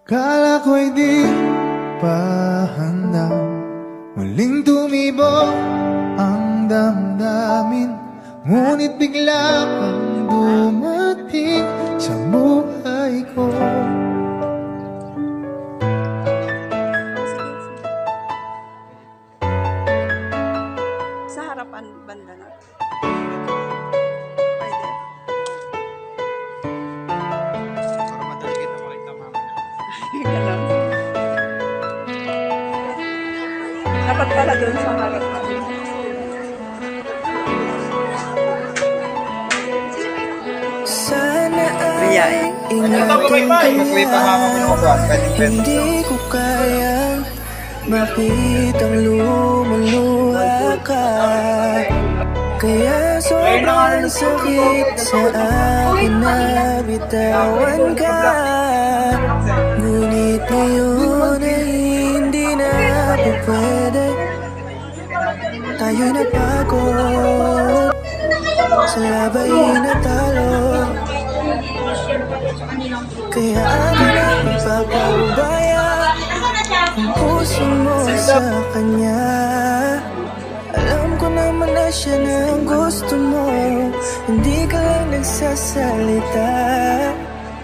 Kala ko'y di pa handa, muling tumibok ang damdamin, ngunit bigla kang dumating sa buhay ko. Sa harapan banda na. Ganun. Dapat pala doon sa harapan. Sana ay ingatan kaya, hindi ko kayang makitang lumuluha ka. Kaya sobrang sakit sa akin na bitawan ka. Ngunit ngayon ay hindi na pwede. Tayo napagod sa labay na talo. Kaya akin ang ipapabaya ang puso mo sa kanya. Alam ko naman na siya na ang gusto mo, hindi ka lang nagsasalita.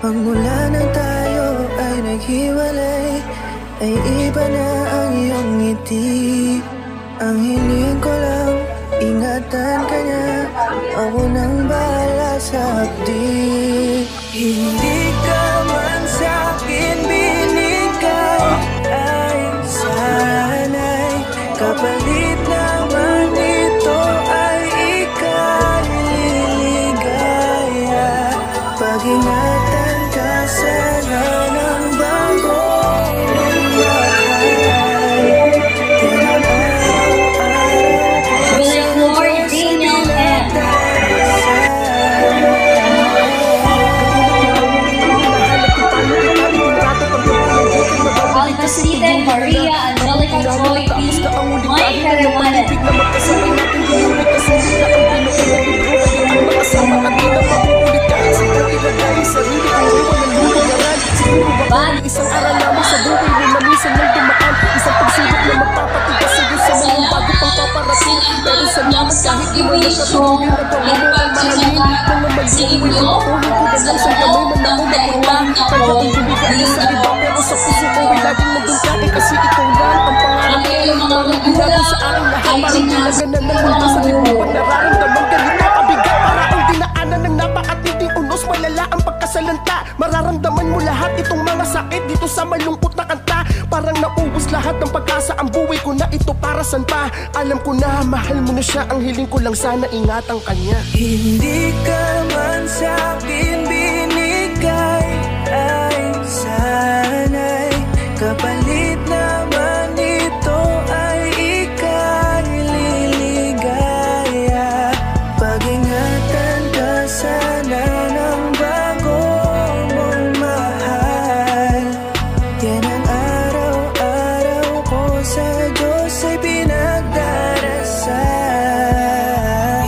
Pagmula nang tayo ay naghiwalay, ay iba na ang iyong ngiti. Ang hiling ko lang, ingatan ka niya, ako nang bahala sa hapdi. Hindi ka man sa'kin binigay, ay sana'y kapalit naman ito ay ika'y liligaya. Pag-ingatan ka sana ng bago mong mahal. Yan ang araw-araw ko sa Diyos pinagdarasal. Alcacete, Maria, Angelica Joy, My Hermana. Isang aral lamang sa buhay mo na minsan lang dumaan. Isang pagsubok na magpapatigas sa'yo sa mga bago pang paparating. Pero salamat kahit di mo nakatulong yung nagawa mo ang mahalin. Mga mag-iwin ang patuloy ko na lang sa gamay man ako magulong. Pagdating bibigay ka sa iba pero sa puso ko ay laging naging kain kasi ikaw lang ang pangarap ko. Parang binago sa aking lahat, parang ginaganan ng mundo sa limupan. Nararamdaman ganito kabigat, para ang dinaanan ng napakatinding unos. Malala ang pagkasalanta, mararamdaman mo lahat itong mga sakit dito sa malungkot na kanta. Parang naubos lahat ng pag-asa, ang buhay ko na ito para san pa. Alam ko na mahal mo na siya, ang hiling ko lang sana ingatan kanya. Hindi ka man sa'kin binigay, ay sana'y kapalit naman ito ay ika'y liligaya. Pag-ingatan ka sana ng bago mong mahal. Yan ang araw-araw ko sa Diyos ay pinagdarasal.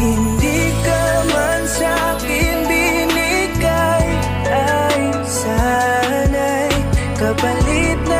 Hindi ka man sa'kin binigay, ay sana'y kapalit na